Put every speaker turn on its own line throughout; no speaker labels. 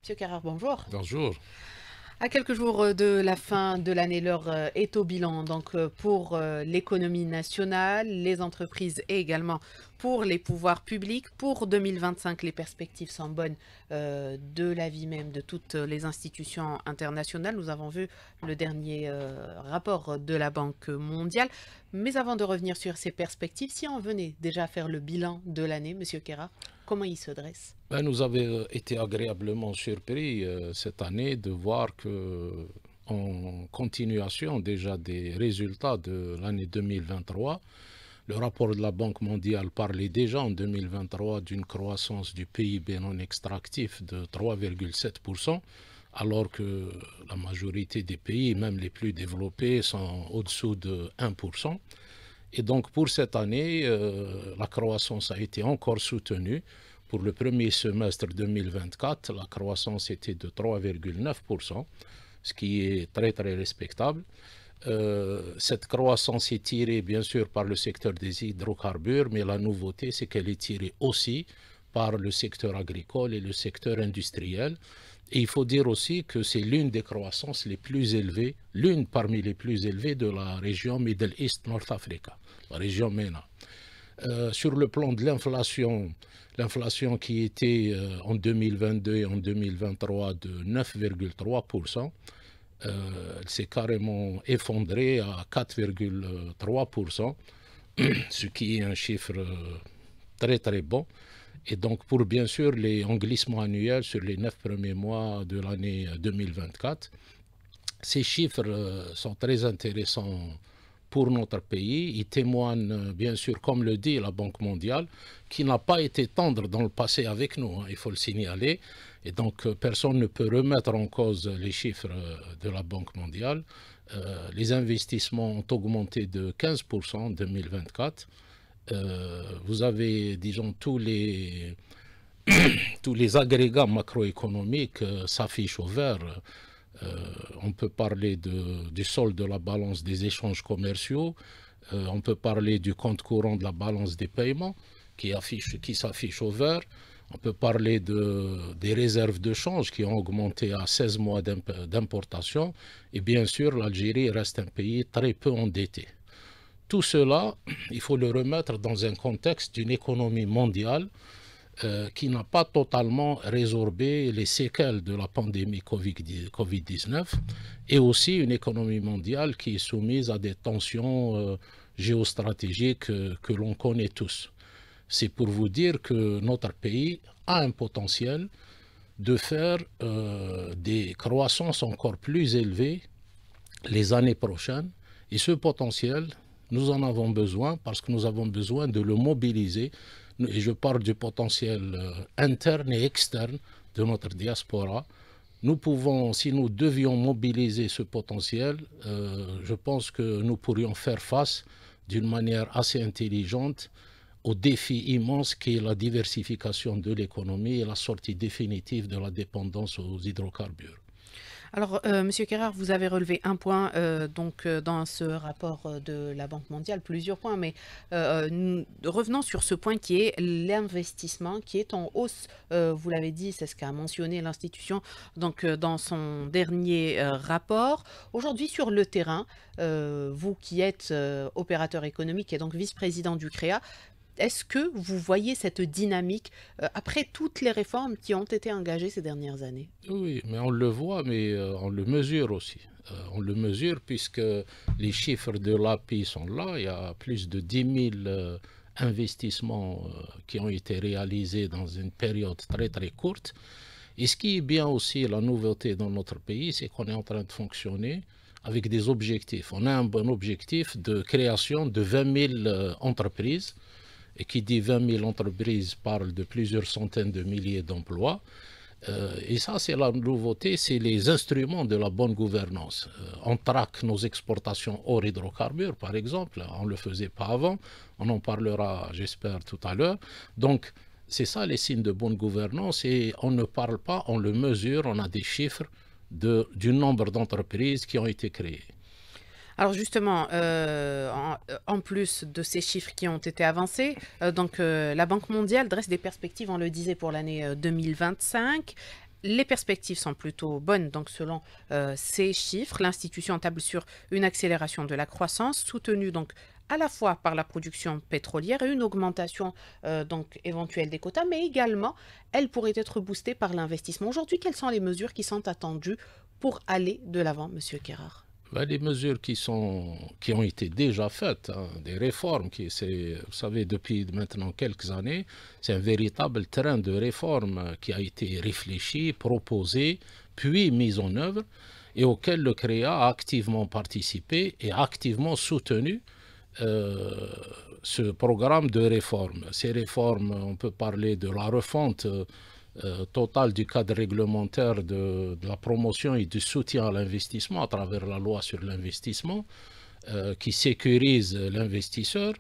Monsieur Carrère, bonjour.
Bonjour.
À quelques jours de la fin de l'année, l'heure est au bilan donc pour l'économie nationale, les entreprises et également pour les pouvoirs publics. Pour 2025, les perspectives sont bonnes de l'avis même de toutes les institutions internationales. Nous avons vu le dernier rapport de la Banque mondiale. Mais avant de revenir sur ces perspectives, si on venait déjà faire le bilan de l'année, Monsieur Carrère, comment il se dresse?
Ben, nous avons été agréablement surpris cette année de voir que, en continuation déjà des résultats de l'année 2023, le rapport de la Banque mondiale parlait déjà en 2023 d'une croissance du PIB non extractif de 3,7%, alors que la majorité des pays, même les plus développés, sont au-dessous de 1%. Et donc pour cette année, la croissance a été encore soutenue. Pour le premier semestre 2024, la croissance était de 3,9%, ce qui est très très respectable. Cette croissance est tirée bien sûr par le secteur des hydrocarbures, mais la nouveauté c'est qu'elle est tirée aussi par le secteur agricole et le secteur industriel. Et il faut dire aussi que c'est l'une des croissances les plus élevées, l'une parmi les plus élevées de la région Middle East North Africa, la région MENA. Sur le plan de l'inflation, l'inflation qui était en 2022 et en 2023 de 9,3%, elle s'est carrément effondrée à 4,3%, ce qui est un chiffre très très bon. Et donc pour bien sûr en glissement annuel sur les 9 premiers mois de l'année 2024, ces chiffres sont très intéressants pour notre pays. Ils témoignent bien sûr, comme le dit la Banque mondiale, qui n'a pas été tendre dans le passé avec nous, hein, il faut le signaler. Et donc personne ne peut remettre en cause les chiffres de la Banque mondiale. Les investissements ont augmenté de 15% en 2024. Vous avez, disons, tous les agrégats macroéconomiques s'affichent au vert. On peut parler du solde de la balance des échanges commerciaux, on peut parler du compte courant de la balance des paiements qui s'affiche au vert, on peut parler des réserves de change qui ont augmenté à 16 mois d'importation, et bien sûr l'Algérie reste un pays très peu endetté. Tout cela, il faut le remettre dans un contexte d'une économie mondiale qui n'a pas totalement résorbé les séquelles de la pandémie Covid-19 et aussi une économie mondiale qui est soumise à des tensions géostratégiques que l'on connaît tous. C'est pour vous dire que notre pays a un potentiel de faire des croissances encore plus élevées les années prochaines, et ce potentiel, nous en avons besoin parce que nous avons besoin de le mobiliser. Et je parle du potentiel interne et externe de notre diaspora. Nous pouvons, si nous devions mobiliser ce potentiel, je pense que nous pourrions faire face d'une manière assez intelligente au défi immense qui est la diversification de l'économie et la sortie définitive de la dépendance aux hydrocarbures.
Alors, Monsieur Carrère, vous avez relevé un point dans ce rapport de la Banque mondiale, plusieurs points, mais revenons sur ce point qui est l'investissement qui est en hausse. Vous l'avez dit, c'est ce qu'a mentionné l'institution donc dans son dernier rapport. Aujourd'hui, sur le terrain, vous qui êtes opérateur économique et donc vice-président du CREA, est-ce que vous voyez cette dynamique après toutes les réformes qui ont été engagées ces dernières années?
Oui, mais on le voit, mais on le mesure aussi. On le mesure puisque les chiffres de l'API sont là. Il y a plus de 10 000 investissements qui ont été réalisés dans une période très très courte. Et ce qui est bien aussi, la nouveauté dans notre pays, c'est qu'on est en train de fonctionner avec des objectifs. On a un bon objectif de création de 20 000 entreprises. Et qui dit 20 000 entreprises parle de plusieurs centaines de milliers d'emplois. Et ça, c'est la nouveauté, c'est les instruments de la bonne gouvernance. On traque nos exportations hors hydrocarbures, par exemple. On ne le faisait pas avant. On en parlera, j'espère, tout à l'heure. Donc, c'est ça les signes de bonne gouvernance. Et on ne parle pas, on le mesure. On a des chiffres du nombre d'entreprises qui ont été créées.
Alors justement, en plus de ces chiffres qui ont été avancés, la Banque mondiale dresse des perspectives, on le disait, pour l'année 2025. les perspectives sont plutôt bonnes, donc selon ces chiffres, l'institution table sur une accélération de la croissance soutenue donc à la fois par la production pétrolière et une augmentation donc éventuelle des quotas, mais également elle pourrait être boostée par l'investissement. Aujourd'hui, quelles sont les mesures qui sont attendues pour aller de l'avant, Monsieur Kerrar?
Ben, les mesures qui ont été déjà faites, hein, des réformes, vous savez, depuis maintenant quelques années, c'est un véritable train de réformes qui a été réfléchi, proposé, puis mis en œuvre, et auquel le CREA a activement participé et activement soutenu ce programme de réforme. Ces réformes, on peut parler de la refonte totale du cadre réglementaire de la promotion et du soutien à l'investissement à travers la loi sur l'investissement qui sécurise l'investisseur.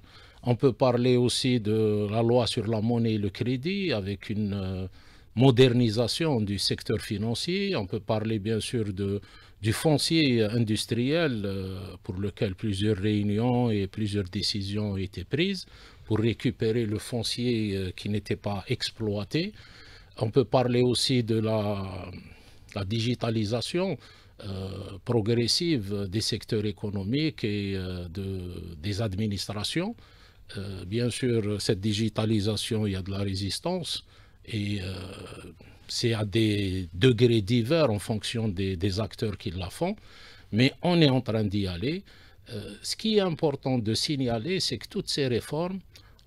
On peut parler aussi de la loi sur la monnaie et le crédit avec une modernisation du secteur financier. On peut parler bien sûr du foncier industriel pour lequel plusieurs réunions et plusieurs décisions ont été prises pour récupérer le foncier qui n'était pas exploité. On peut parler aussi de la digitalisation progressive des secteurs économiques et des administrations. Bien sûr, cette digitalisation, il y a de la résistance et c'est à des degrés divers en fonction des acteurs qui la font, mais on est en train d'y aller. Ce qui est important de signaler, c'est que toutes ces réformes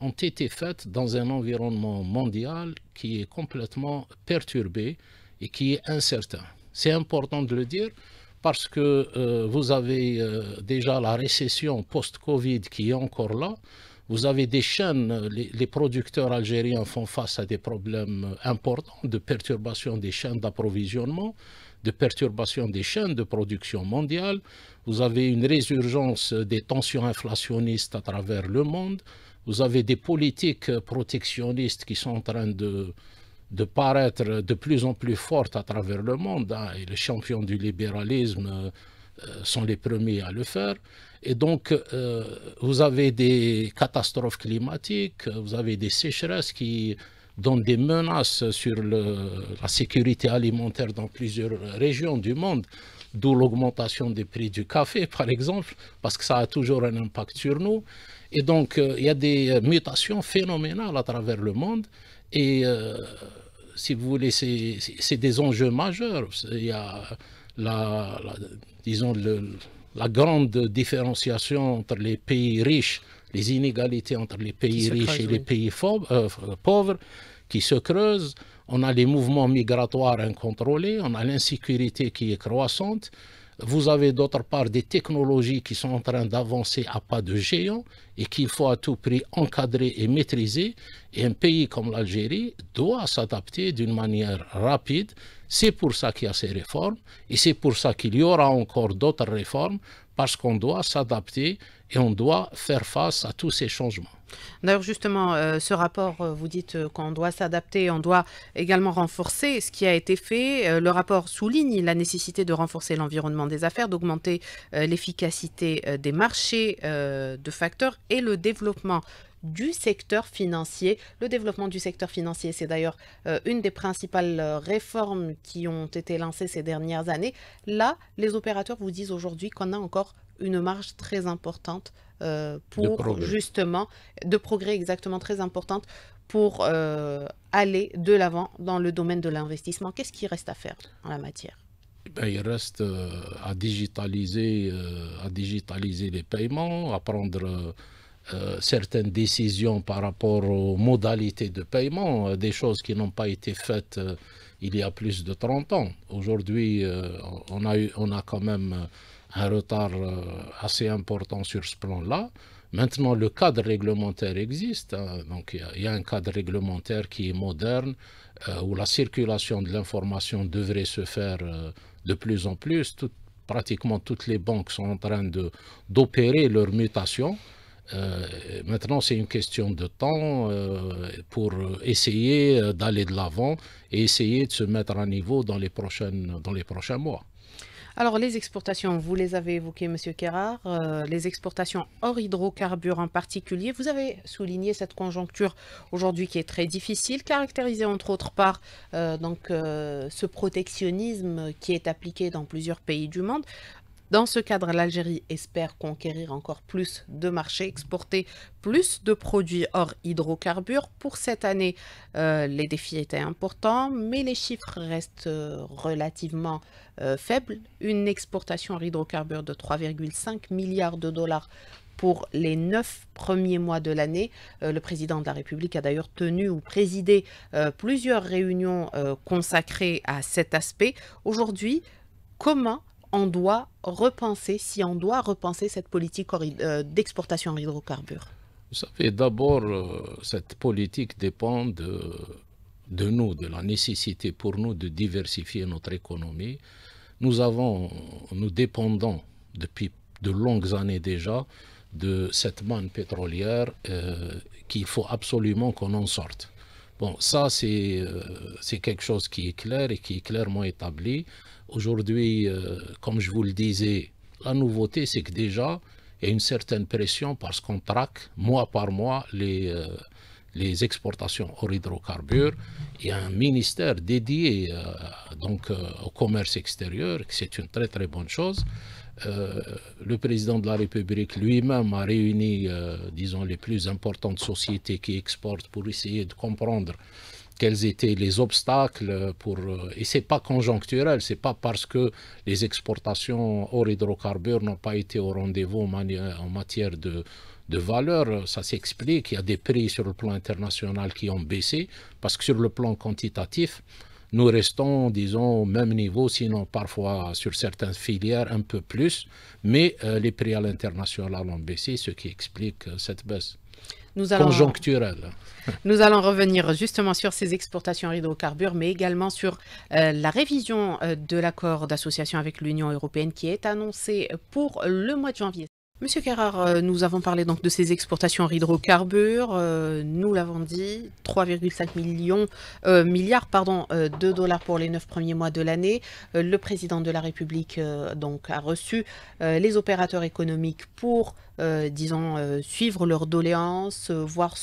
ont été faites dans un environnement mondial qui est complètement perturbé et qui est incertain. C'est important de le dire parce que vous avez déjà la récession post-Covid qui est encore là. Vous avez des chaînes, les producteurs algériens font face à des problèmes importants de perturbation des chaînes d'approvisionnement, de perturbation des chaînes de production mondiale. Vous avez une résurgence des tensions inflationnistes à travers le monde. Vous avez des politiques protectionnistes qui sont en train de paraître de plus en plus fortes à travers le monde, hein, et les champions du libéralisme sont les premiers à le faire. Et donc, vous avez des catastrophes climatiques, vous avez des sécheresses qui donnent des menaces sur la sécurité alimentaire dans plusieurs régions du monde, d'où l'augmentation des prix du café, par exemple, parce que ça a toujours un impact sur nous. Et donc, il y a des mutations phénoménales à travers le monde. Et si vous voulez, c'est des enjeux majeurs. Il y a disons, la grande différenciation entre les pays riches, les inégalités entre les pays riches et les pays pauvres qui se creusent. On a les mouvements migratoires incontrôlés, on a l'insécurité qui est croissante. Vous avez d'autre part des technologies qui sont en train d'avancer à pas de géant et qu'il faut à tout prix encadrer et maîtriser. Et un pays comme l'Algérie doit s'adapter d'une manière rapide. C'est pour ça qu'il y a ces réformes et c'est pour ça qu'il y aura encore d'autres réformes parce qu'on doit s'adapter et on doit faire face à tous ces changements.
D'ailleurs, justement, ce rapport, vous dites qu'on doit s'adapter, on doit également renforcer ce qui a été fait. Le rapport souligne la nécessité de renforcer l'environnement des affaires, d'augmenter l'efficacité des marchés de facteurs et le développement du secteur financier. Le développement du secteur financier, c'est d'ailleurs une des principales réformes qui ont été lancées ces dernières années. Là, les opérateurs vous disent aujourd'hui qu'on a encore une marge très importante pour justement, de progrès exactement très importante pour aller de l'avant dans le domaine de l'investissement. Qu'est-ce qui reste à faire en la matière?
Ben, il reste à digitaliser les paiements, à prendre certaines décisions par rapport aux modalités de paiement, des choses qui n'ont pas été faites il y a plus de 30 ans. Aujourd'hui, on a quand même un retard assez important sur ce plan-là. Maintenant, le cadre réglementaire existe, hein, donc il y a un cadre réglementaire qui est moderne, où la circulation de l'information devrait se faire de plus en plus. Pratiquement toutes les banques sont en train d'opérer leur mutation. Maintenant, c'est une question de temps pour essayer d'aller de l'avant et essayer de se mettre à niveau dans les prochains mois.
Alors, les exportations, vous les avez évoquées, Monsieur Kerrar, les exportations hors hydrocarbures en particulier. Vous avez souligné cette conjoncture aujourd'hui qui est très difficile, caractérisée entre autres par ce protectionnisme qui est appliqué dans plusieurs pays du monde. Dans ce cadre, l'Algérie espère conquérir encore plus de marchés, exporter plus de produits hors hydrocarbures. Pour cette année, les défis étaient importants, mais les chiffres restent relativement faibles. Une exportation hors hydrocarbures de 3,5 milliards de dollars pour les 9 premiers mois de l'année. Le président de la République a d'ailleurs tenu ou présidé plusieurs réunions consacrées à cet aspect. Aujourd'hui, comment on doit repenser, si on doit repenser cette politique d'exportation d'hydrocarbures?
Vous savez, d'abord, cette politique dépend de nous, de la nécessité pour nous de diversifier notre économie. Nous dépendons depuis de longues années déjà de cette manne pétrolière qu'il faut absolument qu'on en sorte. Bon, ça, c'est quelque chose qui est clair et qui est clairement établi. Aujourd'hui, comme je vous le disais, la nouveauté, c'est que déjà, il y a une certaine pression parce qu'on traque mois par mois les exportations hors hydrocarbures. Il y a un ministère dédié au commerce extérieur, c'est une très très bonne chose. Le président de la République lui-même a réuni, disons, les plus importantes sociétés qui exportent pour essayer de comprendre quels étaient les obstacles et c'est pas conjoncturel, c'est pas parce que les exportations hors hydrocarbures n'ont pas été au rendez-vous en matière de valeur, ça s'explique. Il y a des prix sur le plan international qui ont baissé parce que sur le plan quantitatif, nous restons, disons, au même niveau, sinon parfois sur certaines filières un peu plus, mais les prix à l'international ont baissé, ce qui explique cette baisse conjoncturelle.
Nous allons revenir justement sur ces exportations en hydrocarbures, mais également sur la révision de l'accord d'association avec l'Union européenne qui est annoncée pour le mois de janvier. Monsieur Kerrar, nous avons parlé donc de ces exportations en hydrocarbures. Nous l'avons dit, 3,5 milliards de dollars pour les 9 premiers mois de l'année. Le président de la République a reçu les opérateurs économiques pour suivre leurs doléances, voir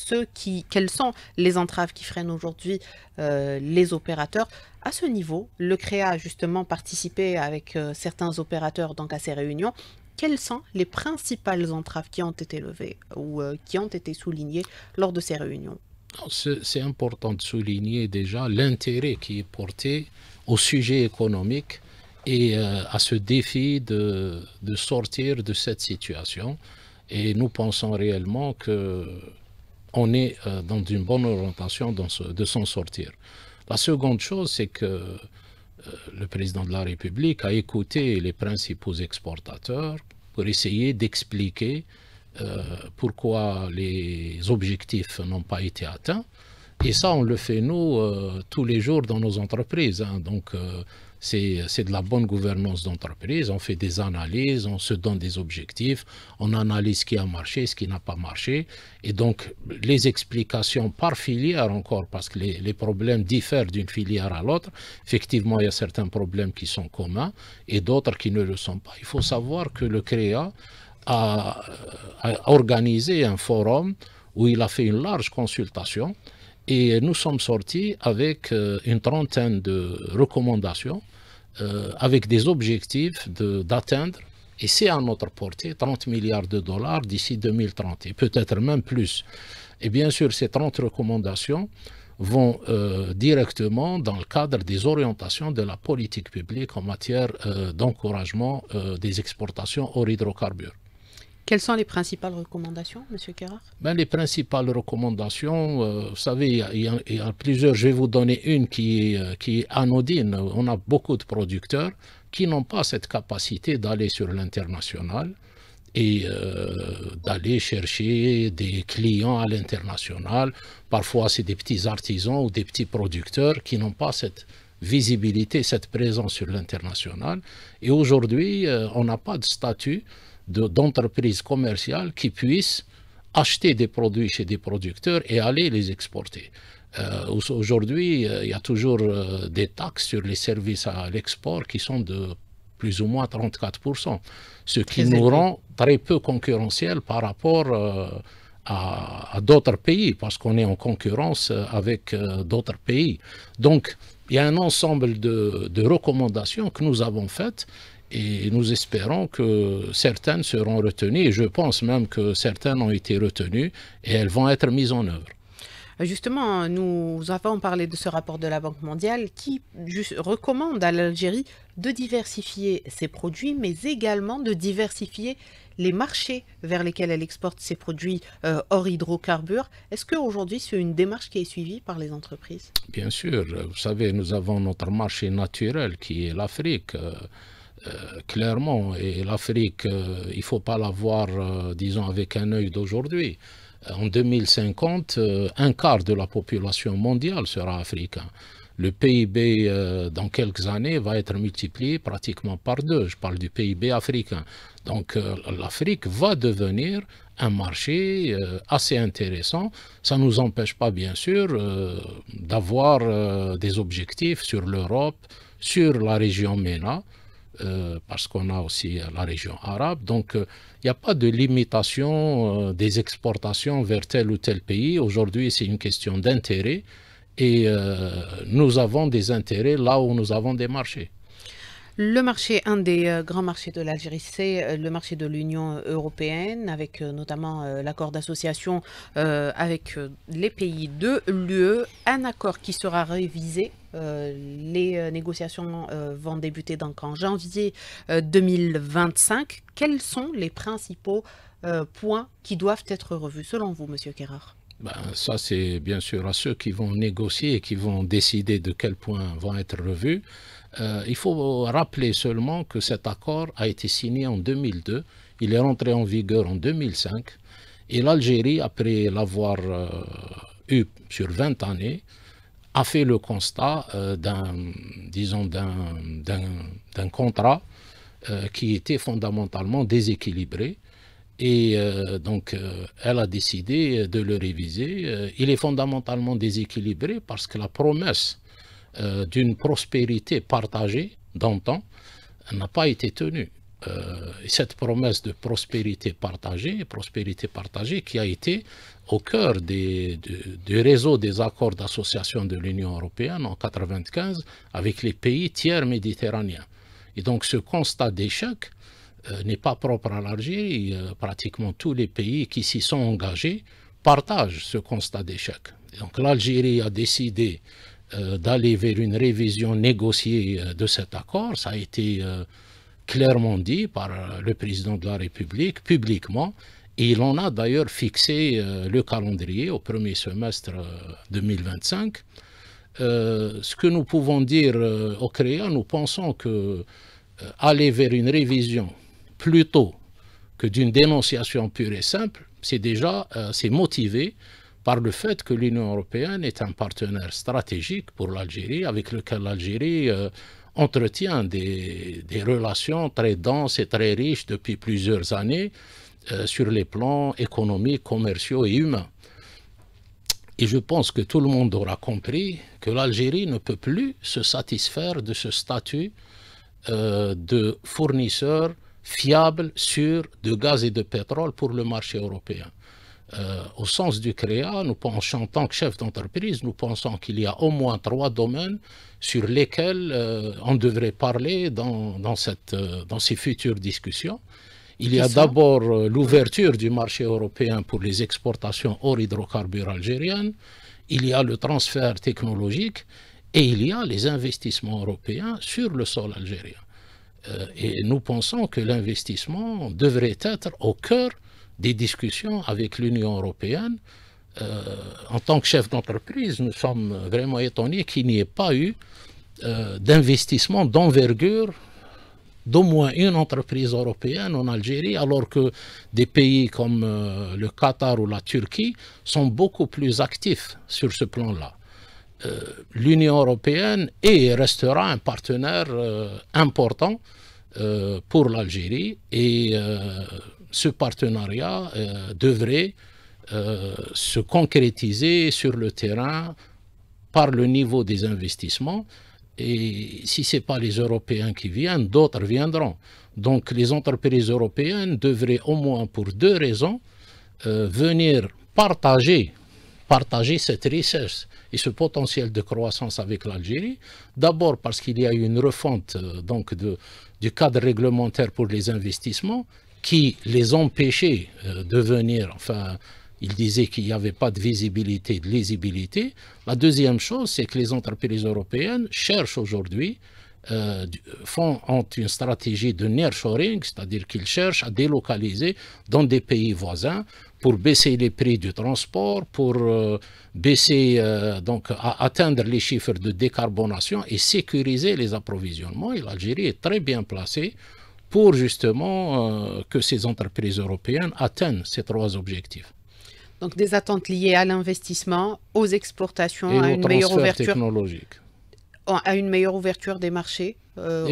quelles sont les entraves qui freinent aujourd'hui les opérateurs. À ce niveau, le CREA a justement participé avec certains opérateurs à ces réunions. Quelles sont les principales entraves qui ont été levées ou qui ont été soulignées lors de ces réunions?
C'est important de souligner déjà l'intérêt qui est porté au sujet économique et à ce défi de sortir de cette situation. Et nous pensons réellement qu'on est dans une bonne orientation de s'en sortir. La seconde chose, c'est que le président de la République a écouté les principaux exportateurs pour essayer d'expliquer pourquoi les objectifs n'ont pas été atteints. Et ça, on le fait, nous, tous les jours dans nos entreprises. Donc, c'est de la bonne gouvernance d'entreprise. On fait des analyses, on se donne des objectifs, on analyse ce qui a marché, ce qui n'a pas marché. Et donc, les explications par filière encore, parce que les problèmes diffèrent d'une filière à l'autre. Effectivement, il y a certains problèmes qui sont communs et d'autres qui ne le sont pas. Il faut savoir que le CREA a organisé un forum où il a fait une large consultation. Et nous sommes sortis avec une trentaine de recommandations, avec des objectifs d'atteindre, et c'est à notre portée, 30 milliards de dollars d'ici 2030, et peut-être même plus. Et bien sûr, ces 30 recommandations vont directement dans le cadre des orientations de la politique publique en matière d'encouragement des exportations hors hydrocarbures.
Quelles sont les principales recommandations, M. Kerrar?
Les principales recommandations, vous savez, il y a plusieurs. Je vais vous donner une qui est anodine. On a beaucoup de producteurs qui n'ont pas cette capacité d'aller sur l'international et d'aller chercher des clients à l'international. Parfois, c'est des petits artisans ou des petits producteurs qui n'ont pas cette visibilité, cette présence sur l'international. Et aujourd'hui, on n'a pas de statut d'entreprises commerciales qui puissent acheter des produits chez des producteurs et aller les exporter. Aujourd'hui, il y a toujours des taxes sur les services à l'export qui sont de plus ou moins 34%, ce qui
Très
nous
élevé.
rend très peu concurrentiels par rapport à d'autres pays, parce qu'on est en concurrence avec d'autres pays. Donc, il y a un ensemble de recommandations que nous avons faites et nous espérons que certaines seront retenues, et je pense même que certaines ont été retenues et elles vont être mises en œuvre.
Justement, nous avons parlé de ce rapport de la Banque mondiale qui recommande à l'Algérie de diversifier ses produits, mais également de diversifier les marchés vers lesquels elle exporte ses produits hors hydrocarbures. Est-ce qu'aujourd'hui, c'est une démarche qui est suivie par les entreprises?
Bien sûr, vous savez, nous avons notre marché naturel qui est l'Afrique. Clairement, et l'Afrique, il ne faut pas la voir, disons, avec un œil d'aujourd'hui. En 2050, un quart de la population mondiale sera africain. Le PIB, dans quelques années, va être multiplié pratiquement par deux. Je parle du PIB africain. Donc, l'Afrique va devenir un marché assez intéressant. Ça ne nous empêche pas, bien sûr, d'avoir des objectifs sur l'Europe, sur la région MENA, parce qu'on a aussi la région arabe. Donc, il n'y a pas de limitation des exportations vers tel ou tel pays. Aujourd'hui, c'est une question d'intérêt et nous avons des intérêts là où nous avons des marchés.
Le marché, un des grands marchés de l'Algérie, c'est le marché de l'Union européenne, avec notamment l'accord d'association avec les pays de l'UE, un accord qui sera révisé. Les négociations vont débuter donc en janvier 2025. Quels sont les principaux points qui doivent être revus, selon vous, Monsieur Kerrar?
Ben, ça, c'est bien sûr à ceux qui vont négocier et qui vont décider de quels points vont être revus. Il faut rappeler seulement que cet accord a été signé en 2002, il est rentré en vigueur en 2005, et l'Algérie, après l'avoir eu sur 20 années, a fait le constat d'un contrat qui était fondamentalement déséquilibré. Et donc, elle a décidé de le réviser. Il est fondamentalement déséquilibré parce que la promesse d'une prospérité partagée d'antan n'a pas été tenue. Et cette promesse de prospérité partagée qui a été au cœur du réseau des accords d'association de l'Union européenne en 1995 avec les pays tiers méditerranéens. Et donc ce constat d'échec n'est pas propre à l'Algérie. Pratiquement tous les pays qui s'y sont engagés partagent ce constat d'échec. Donc l'Algérie a décidé d'aller vers une révision négociée de cet accord. Ça a été clairement dit par le président de la République publiquement. Et il en a d'ailleurs fixé le calendrier au premier semestre 2025. Ce que nous pouvons dire au CREA, nous pensons que aller vers une révision plutôt que d'une dénonciation pure et simple, c'est motivé par le fait que l'Union européenne est un partenaire stratégique pour l'Algérie, avec lequel l'Algérie entretient des relations très denses et très riches depuis plusieurs années sur les plans économiques, commerciaux et humains. Et je pense que tout le monde aura compris que l'Algérie ne peut plus se satisfaire de ce statut de fournisseur fiable, sûr, de gaz et de pétrole pour le marché européen. Au sens du CREA, en tant que chef d'entreprise, nous pensons qu'il y a au moins 3 domaines sur lesquels on devrait parler dans ces futures discussions. Il y a d'abord l'ouverture du marché européen pour les exportations hors hydrocarbures algériennes, il y a le transfert technologique et il y a les investissements européens sur le sol algérien. Et nous pensons que l'investissement devrait être au cœur des discussions avec l'Union européenne. En tant que chef d'entreprise, nous sommes vraiment étonnés qu'il n'y ait pas eu d'investissement d'envergure d'au moins une entreprise européenne en Algérie, alors que des pays comme le Qatar ou la Turquie sont beaucoup plus actifs sur ce plan-là. L'Union européenne est et restera un partenaire important pour l'Algérie et ce partenariat devrait se concrétiser sur le terrain par le niveau des investissements. Et si ce n'est pas les Européens qui viennent, d'autres viendront. Donc les entreprises européennes devraient au moins pour deux raisons venir partager cette richesse et ce potentiel de croissance avec l'Algérie. D'abord parce qu'il y a eu une refonte du cadre réglementaire pour les investissements qui les empêchait de venir, enfin, il disait qu'il n'y avait pas de visibilité, de lisibilité. La deuxième chose, c'est que les entreprises européennes cherchent aujourd'hui, ont une stratégie de nearshoring, c'est-à-dire qu'ils cherchent à délocaliser dans des pays voisins pour baisser les prix du transport, pour atteindre les chiffres de décarbonation et sécuriser les approvisionnements. Et l'Algérie est très bien placée pour justement que ces entreprises européennes atteignent ces trois objectifs.
Donc des attentes liées à l'investissement, aux exportations,
et
à une meilleure ouverture
technologique.
À une meilleure ouverture des marchés.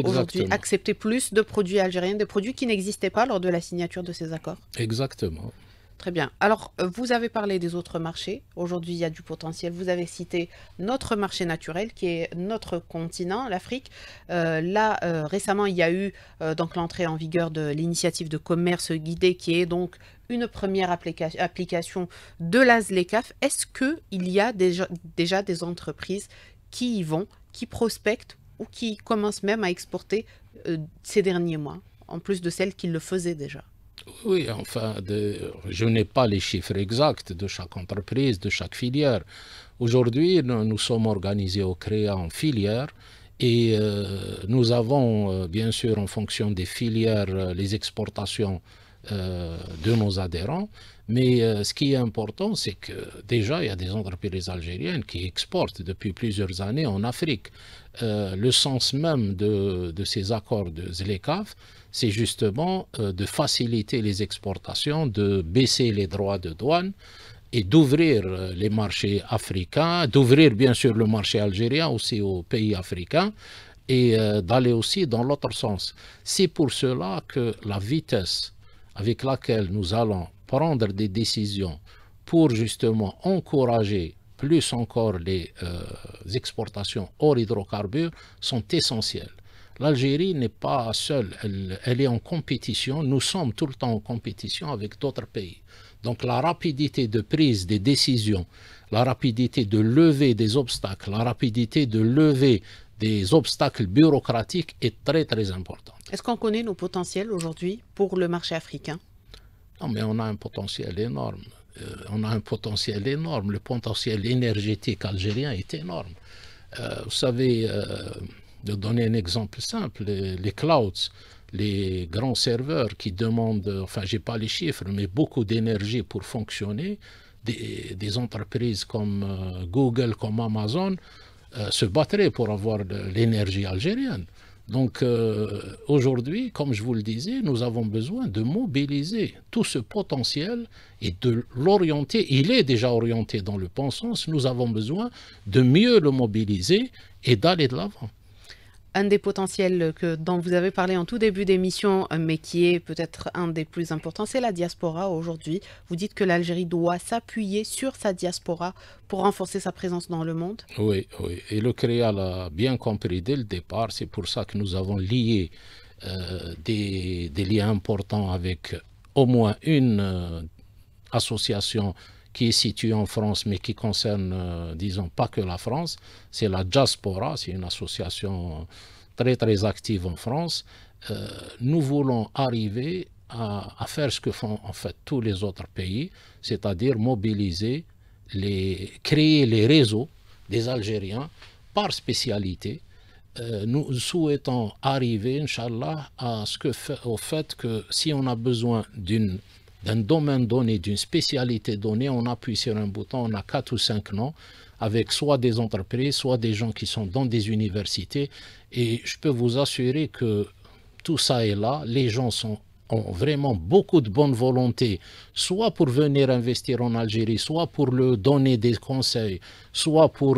Aujourd'hui, accepter plus de produits algériens, des produits qui n'existaient pas lors de la signature de ces accords.
Exactement.
Très bien. Alors, vous avez parlé des autres marchés. Aujourd'hui, il y a du potentiel. Vous avez cité notre marché naturel, qui est notre continent, l'Afrique. Récemment, il y a eu donc l'entrée en vigueur de l'initiative de commerce guidé, qui est donc une première application de la ZLECAf. Est-ce qu'il y a déjà des entreprises qui y vont, qui prospectent ou qui commencent même à exporter ces derniers mois, en plus de celles qui le faisaient déjà?
Oui, enfin, je n'ai pas les chiffres exacts de chaque entreprise, de chaque filière. Aujourd'hui, nous sommes organisés au CREA en filière et nous avons, bien sûr, en fonction des filières, les exportations de nos adhérents. Mais ce qui est important, c'est que déjà, il y a des entreprises algériennes qui exportent depuis plusieurs années en Afrique. Le sens même de ces accords de ZLECAf, c'est justement de faciliter les exportations, de baisser les droits de douane et d'ouvrir les marchés africains, d'ouvrir bien sûr le marché algérien aussi aux pays africains et d'aller aussi dans l'autre sens. C'est pour cela que la vitesse avec laquelle nous allons prendre des décisions pour justement encourager plus encore les exportations hors hydrocarbures sont essentielles. L'Algérie n'est pas seule, elle est en compétition, nous sommes tout le temps en compétition avec d'autres pays. Donc la rapidité de prise des décisions, la rapidité de lever des obstacles, la rapidité de lever des obstacles bureaucratiques est très très importante.
Est-ce qu'on connaît nos potentiels aujourd'hui pour le marché africain?
Non, mais on a un potentiel énorme. Le potentiel énergétique algérien est énorme. Vous savez, de donner un exemple simple, les clouds, les grands serveurs qui demandent, enfin, j'ai pas les chiffres, mais beaucoup d'énergie pour fonctionner, des entreprises comme Google, comme Amazon, se battraient pour avoir l'énergie algérienne. Donc aujourd'hui, comme je vous le disais, nous avons besoin de mobiliser tout ce potentiel et de l'orienter. Il est déjà orienté dans le bon sens. Nous avons besoin de mieux le mobiliser et d'aller de l'avant.
Un des potentiels dont vous avez parlé en tout début d'émission, mais qui est peut-être un des plus importants, c'est la diaspora aujourd'hui. Vous dites que l'Algérie doit s'appuyer sur sa diaspora pour renforcer sa présence dans le monde.
Oui, oui. Et le CREA l'a bien compris dès le départ. C'est pour ça que nous avons lié des liens importants avec au moins une association qui est située en France, mais qui concerne, disons, pas que la France. C'est la Diaspora, c'est une association très, très active en France. Nous voulons arriver à faire ce que font en fait tous les autres pays, c'est-à-dire mobiliser, créer les réseaux des Algériens par spécialité. Nous souhaitons arriver, Inch'Allah, au fait que si on a besoin d'un domaine donné, d'une spécialité donnée, on appuie sur un bouton, on a 4 ou 5 noms, avec soit des entreprises, soit des gens qui sont dans des universités. Et je peux vous assurer que tout ça est là, les gens ont vraiment beaucoup de bonne volonté, soit pour venir investir en Algérie, soit pour leur donner des conseils, soit pour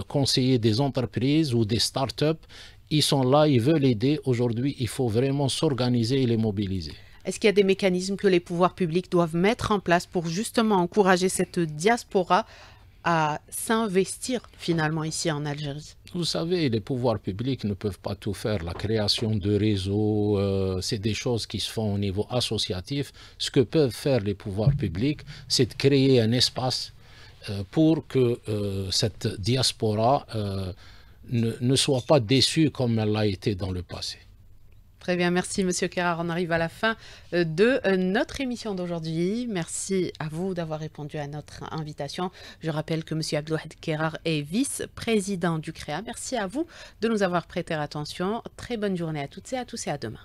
conseiller des entreprises ou des startups. Ils sont là, ils veulent aider. Aujourd'hui, il faut vraiment s'organiser et les mobiliser.
Est-ce qu'il y a des mécanismes que les pouvoirs publics doivent mettre en place pour justement encourager cette diaspora à s'investir finalement ici en Algérie?
Vous savez, les pouvoirs publics ne peuvent pas tout faire. La création de réseaux, c'est des choses qui se font au niveau associatif. Ce que peuvent faire les pouvoirs publics, c'est de créer un espace pour que cette diaspora ne soit pas déçue comme elle l'a été dans le passé.
Très bien, merci Monsieur Kerrar. On arrive à la fin de notre émission d'aujourd'hui. Merci à vous d'avoir répondu à notre invitation. Je rappelle que Monsieur Abdelwahid Kerrar est vice-président du CREA. Merci à vous de nous avoir prêté attention. Très bonne journée à toutes et à tous et à demain.